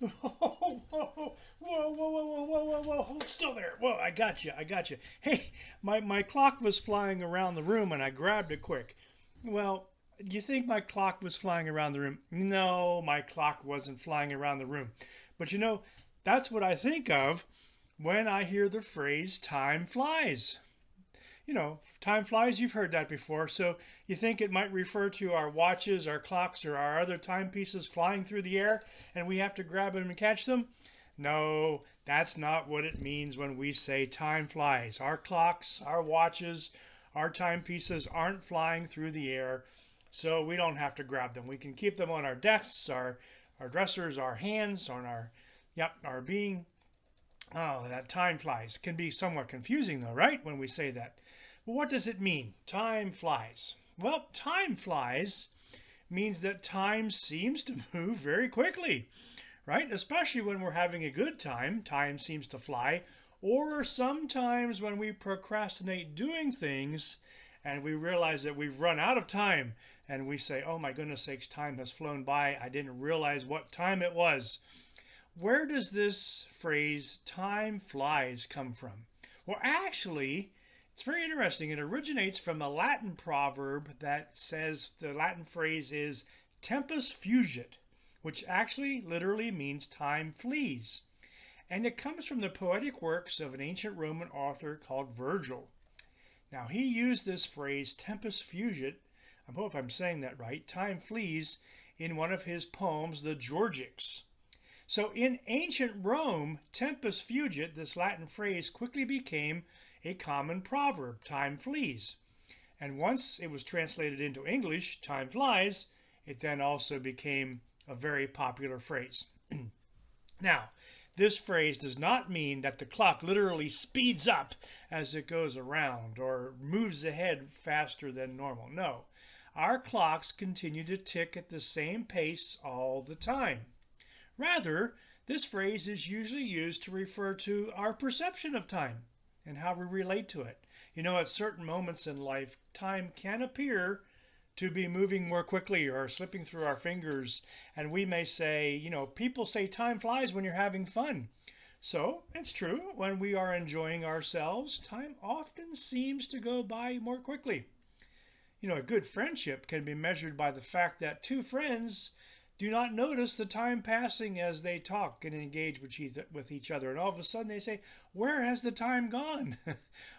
Whoa, whoa, whoa, whoa, whoa, whoa, whoa, whoa, hold still there. Whoa, I got you, I got you. Hey, my clock was flying around the room and I grabbed it quick. Well, you think my clock was flying around the room? No, my clock wasn't flying around the room. But that's what I think of when I hear the phrase time flies. Time flies, you've heard that before. So you think it might refer to our watches, our clocks, or our other timepieces flying through the air and we have to grab them and catch them? No, that's not what it means when we say time flies. Our clocks, our watches, our timepieces aren't flying through the air, so we don't have to grab them. We can keep them on our desks, our dressers, our hands, on our being. Oh, that time flies can be somewhat confusing though, right? When we say that. Well, what does it mean? Time flies. Well, time flies means that time seems to move very quickly, right? Especially when we're having a good time, time seems to fly. Or sometimes when we procrastinate doing things and we realize that we've run out of time and we say, oh my goodness sakes, time has flown by. I didn't realize what time it was. Where does this phrase time flies come from? Well, actually, it's very interesting. It originates from a Latin proverb that says the Latin phrase is tempus fugit, which actually literally means time flees. And it comes from the poetic works of an ancient Roman author called Virgil. Now, he used this phrase tempus fugit, I hope I'm saying that right, time flees, in one of his poems, the Georgics. So in ancient Rome, tempus fugit, this Latin phrase, quickly became a common proverb, time flees. And once it was translated into English, time flies, it then also became a very popular phrase. Now, this phrase does not mean that the clock literally speeds up as it goes around or moves ahead faster than normal. No, our clocks continue to tick at the same pace all the time. Rather, this phrase is usually used to refer to our perception of time and how we relate to it. At certain moments in life, time can appear to be moving more quickly or slipping through our fingers. And we may say, people say time flies when you're having fun. So it's true, when we are enjoying ourselves, time often seems to go by more quickly. A good friendship can be measured by the fact that two friends do not notice the time passing as they talk and engage with each other. And all of a sudden they say, where has the time gone?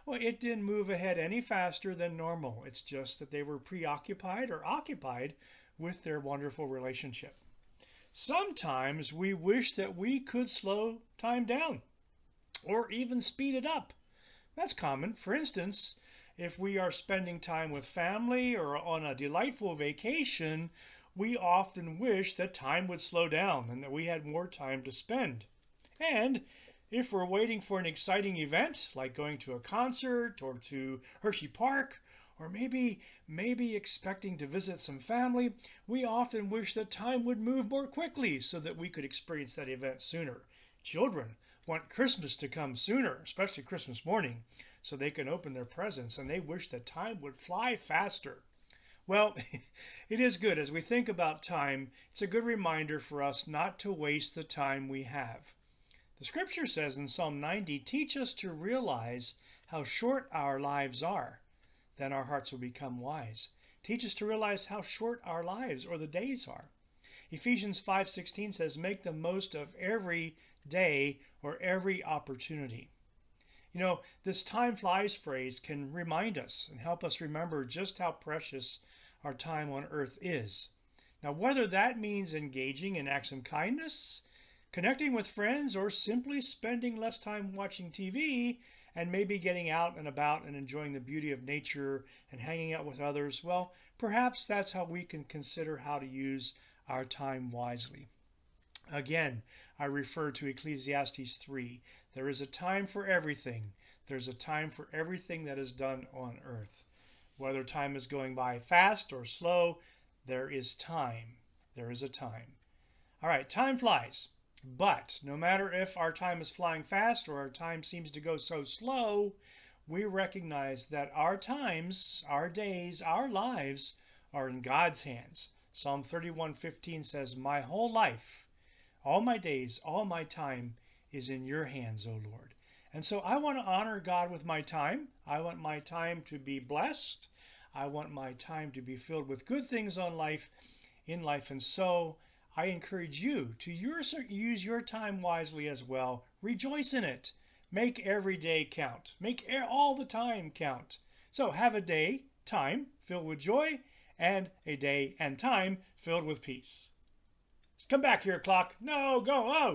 Well, it didn't move ahead any faster than normal. It's just that they were preoccupied or occupied with their wonderful relationship. Sometimes we wish that we could slow time down or even speed it up. That's common. For instance, if we are spending time with family or on a delightful vacation, we often wish that time would slow down and that we had more time to spend. And if we're waiting for an exciting event, like going to a concert or to Hershey Park, or maybe expecting to visit some family, we often wish that time would move more quickly so that we could experience that event sooner. Children want Christmas to come sooner, especially Christmas morning, so they can open their presents, and they wish that time would fly faster. Well, it is good. As we think about time, it's a good reminder for us not to waste the time we have. The scripture says in Psalm 90, teach us to realize how short our lives are. Then our hearts will become wise. Teach us to realize how short our lives or the days are. Ephesians 5:16 says, make the most of every day or every opportunity. This time flies phrase can remind us and help us remember just how precious our time on earth is. Now, whether that means engaging in acts of kindness, connecting with friends, or simply spending less time watching TV and maybe getting out and about and enjoying the beauty of nature and hanging out with others, well, perhaps that's how we can consider how to use our time wisely. Again, I refer to Ecclesiastes 3. There is a time for everything. There's a time for everything that is done on earth. Whether time is going by fast or slow, there is time. There is a time. All right, time flies. But no matter if our time is flying fast or our time seems to go so slow, we recognize that our times, our days, our lives are in God's hands. Psalm 31:15 says, my whole life All my days, all my time is in your hands, O Lord. And so I want to honor God with my time. I want my time to be blessed. I want my time to be filled with good things in life. And so I encourage you to use your time wisely as well. Rejoice in it. Make every day count. Make all the time count. So have a day, time, filled with joy, and a day and time filled with peace. Come back here, clock. No, go. Oh.